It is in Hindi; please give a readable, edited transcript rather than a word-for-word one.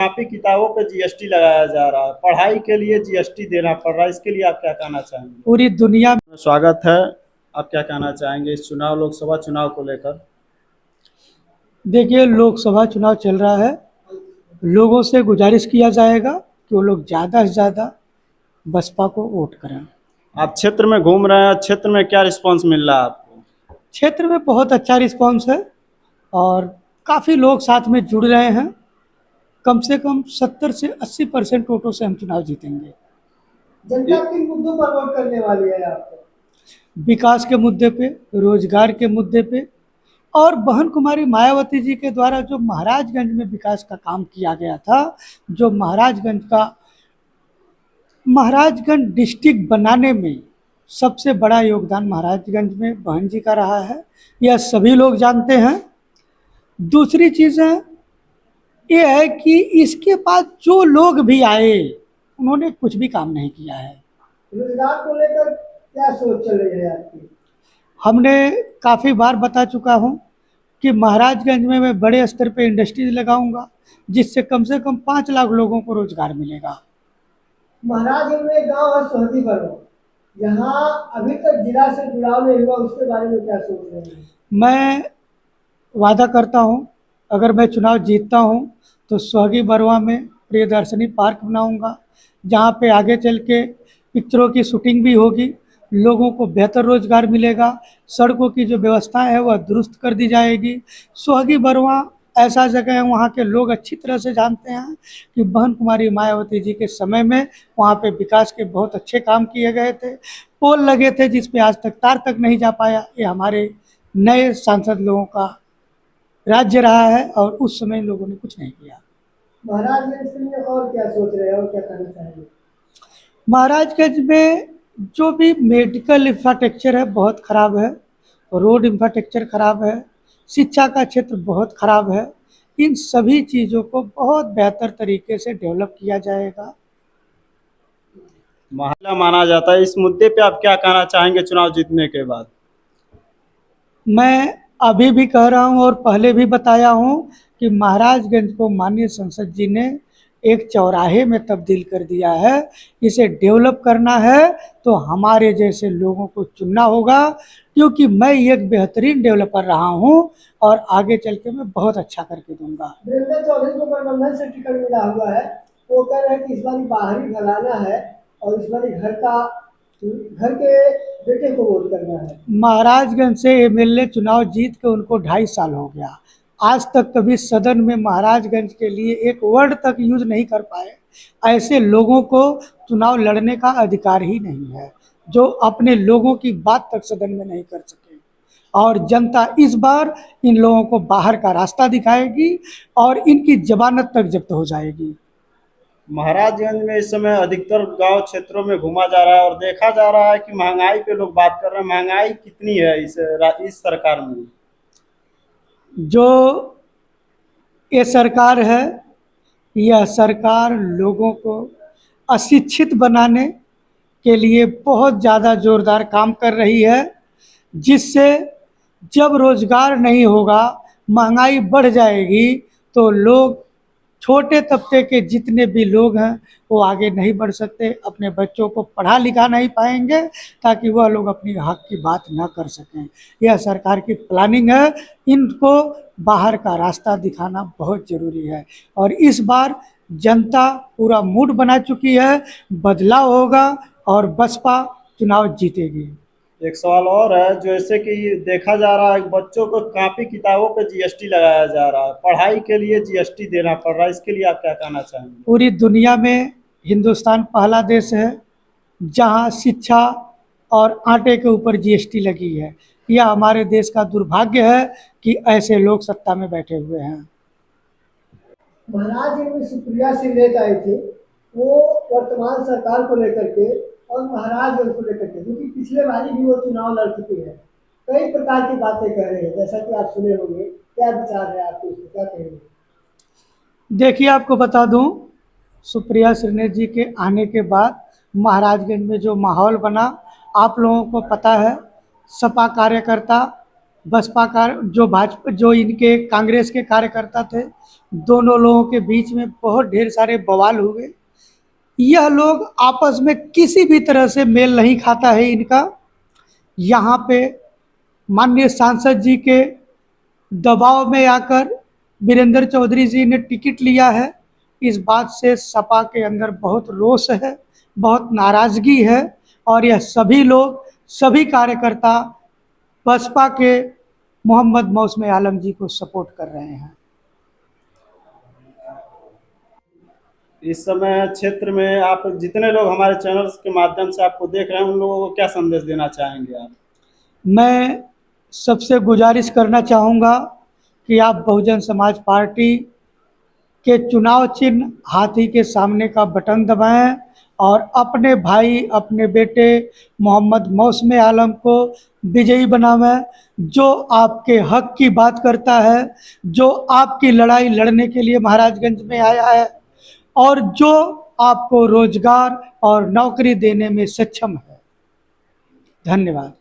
कॉपी किताबों पे जीएसटी लगाया जा रहा है, पढ़ाई के लिए जीएसटी देना पड़ रहा है, इसके लिए आप क्या कहना चाहेंगे? पूरी दुनिया में स्वागत है। आप क्या कहना चाहेंगे इस लोकसभा चुनाव को लेकर? देखिए, लोकसभा चुनाव चल रहा है। लोगों से गुजारिश किया जाएगा कि वो लोग ज़्यादा से ज़्यादा बसपा को वोट करें। आप क्षेत्र में घूम रहे हैं, क्षेत्र में क्या रिस्पांस मिल रहा है आपको? क्षेत्र में बहुत अच्छा रिस्पांस है और काफ़ी लोग साथ में जुड़ रहे हैं। कम से कम 70 से 80% वोटों से हम चुनाव जीतेंगे। जनता किन मुद्दों पर वोट करने वाली है आपको? विकास के मुद्दे पे, रोजगार के मुद्दे पे और बहन कुमारी मायावती जी के द्वारा जो महाराजगंज में विकास का काम किया गया था, जो महाराजगंज डिस्ट्रिक्ट बनाने में सबसे बड़ा योगदान महाराजगंज में बहन जी का रहा है, यह सभी लोग जानते हैं। दूसरी चीज़ ये है कि इसके बाद जो लोग भी आए उन्होंने कुछ भी काम नहीं किया है। रोजगार को लेकर क्या सोच चल रही है आपकी? हमने काफ़ी बार बता चुका हूँ कि महाराजगंज में मैं बड़े स्तर पे इंडस्ट्रीज लगाऊंगा, जिससे कम से कम 5 लाख लोगों को रोजगार मिलेगा। महाराजगंज में एक गांव है सोहदी बरवा, यहाँ अभी तक जिला से जुड़ाव नहीं हुआ, उसके बारे में क्या सोच रहे हैं? मैं वादा करता हूँ, अगर मैं चुनाव जीतता हूँ तो सोहगी बरवा में प्रियदर्शनी पार्क बनाऊंगा, जहाँ पे आगे चल के पिक्चरों की शूटिंग भी होगी, लोगों को बेहतर रोजगार मिलेगा, सड़कों की जो व्यवस्था है वह दुरुस्त कर दी जाएगी। सोहगी बरवा ऐसा जगह है, वहाँ के लोग अच्छी तरह से जानते हैं कि बहन कुमारी मायावती जी के समय में वहाँ पे विकास के बहुत अच्छे काम किए गए थे, पोल लगे थे जिस पे आज तक तार तक नहीं जा पाया। ये हमारे नए सांसद लोगों का राज्य रहा है और उस समय इन लोगों ने कुछ नहीं किया। महाराजगंज के लिए और क्या सोच रहे हैं और क्या करना चाहेंगे? महाराजगंज में जो भी मेडिकल इंफ्रास्ट्रक्चर है बहुत ख़राब है, रोड इंफ्रास्ट्रक्चर ख़राब है, शिक्षा का क्षेत्र बहुत ख़राब है। इन सभी चीज़ों को बहुत बेहतर तरीके से डेवलप किया जाएगा। महिला माना जाता है, इस मुद्दे पे आप क्या कहना चाहेंगे चुनाव जीतने के बाद? मैं अभी भी कह रहा हूँ और पहले भी बताया हूँ कि महाराजगंज को माननीय संसद जी ने एक चौराहे में तब्दील कर दिया है। इसे डेवलप करना है तो हमारे जैसे लोगों को चुनना होगा, क्योंकि मैं एक बेहतरीन डेवलपर रहा हूँ और आगे चल के मैं बहुत अच्छा करके दूंगा। वीरेंद्र चौधरी को गठबंधन से टिकट मिला हुआ है, वो कह रहे हैं कि इस बार बाहरी घराना है और इस बार घर के बेटे को वोट करना है। महाराजगंज से एमएलए चुनाव जीत के उनको 2.5 साल हो गया, आज तक कभी सदन में महाराजगंज के लिए एक वर्ड तक यूज नहीं कर पाए। ऐसे लोगों को चुनाव लड़ने का अधिकार ही नहीं है, जो अपने लोगों की बात तक सदन में नहीं कर सके। और जनता इस बार इन लोगों को बाहर का रास्ता दिखाएगी और इनकी जमानत तक जब्त हो जाएगी। महाराजगंज में इस समय अधिकतर गांव क्षेत्रों में घूमा जा रहा है और देखा जा रहा है कि महंगाई पे लोग बात कर रहे हैं। महंगाई कितनी है इस सरकार में? जो ये सरकार है, यह सरकार लोगों को अशिक्षित बनाने के लिए बहुत ज़्यादा जोरदार काम कर रही है, जिससे जब रोज़गार नहीं होगा, महंगाई बढ़ जाएगी, तो लोग, छोटे तबके के जितने भी लोग हैं वो आगे नहीं बढ़ सकते, अपने बच्चों को पढ़ा लिखा नहीं पाएंगे, ताकि वह लोग अपनी हक की बात ना कर सकें। यह सरकार की प्लानिंग है, इनको बाहर का रास्ता दिखाना बहुत ज़रूरी है। और इस बार जनता पूरा मूड बना चुकी है, बदलाव होगा और बसपा चुनाव जीतेगी। एक सवाल और है, जैसे कि देखा जा रहा है बच्चों को कॉपी किताबों पे जीएसटी लगाया जा रहा है, पढ़ाई के लिए जीएसटी देना पड़ रहा है, इसके लिए आप क्या कहना चाहेंगे? पूरी दुनिया में हिंदुस्तान पहला देश है जहां शिक्षा और आटे के ऊपर जीएसटी लगी है। यह हमारे देश का दुर्भाग्य है कि ऐसे लोग सत्ता में बैठे हुए हैं। महाराजगंज में सुप्रिया सिंह आई थी, वो वर्तमान सरकार को लेकर के और महाराजगंज को लेकर के, क्योंकि पिछले बारी भी वो चुनाव लड़ चुकी है, कई प्रकार की बातें कह रहे हैं, जैसा कि आप सुने होंगे। क्या विचार है आपके, उसको क्या कहेंगे? देखिए, आपको बता दूं, सुप्रिया श्रीनेत जी के आने के बाद महाराजगंज में जो माहौल बना, आप लोगों को पता है। सपा कार्यकर्ता बसपा का जो भाजपा जो इनके कांग्रेस के कार्यकर्ता थे, दोनों लोगों के बीच में बहुत ढेर सारे बवाल हुए। यह लोग आपस में किसी भी तरह से मेल नहीं खाता है इनका। यहाँ पे माननीय सांसद जी के दबाव में आकर वीरेंद्र चौधरी जी ने टिकट लिया है। इस बात से सपा के अंदर बहुत रोष है, बहुत नाराज़गी है और यह सभी लोग, सभी कार्यकर्ता बसपा के मोहम्मद मौसम आलम जी को सपोर्ट कर रहे हैं। इस समय क्षेत्र में आप जितने लोग हमारे चैनल के माध्यम से आपको देख रहे हैं, उन लोगों को क्या संदेश देना चाहेंगे आप? मैं सबसे गुजारिश करना चाहूँगा कि आप बहुजन समाज पार्टी के चुनाव चिन्ह हाथी के सामने का बटन दबाएं और अपने भाई, अपने बेटे मोहम्मद मौसम आलम को विजयी बनावें, जो आपके हक की बात करता है, जो आपकी लड़ाई लड़ने के लिए महाराजगंज में आया है और जो आपको रोजगार और नौकरी देने में सक्षम है। धन्यवाद।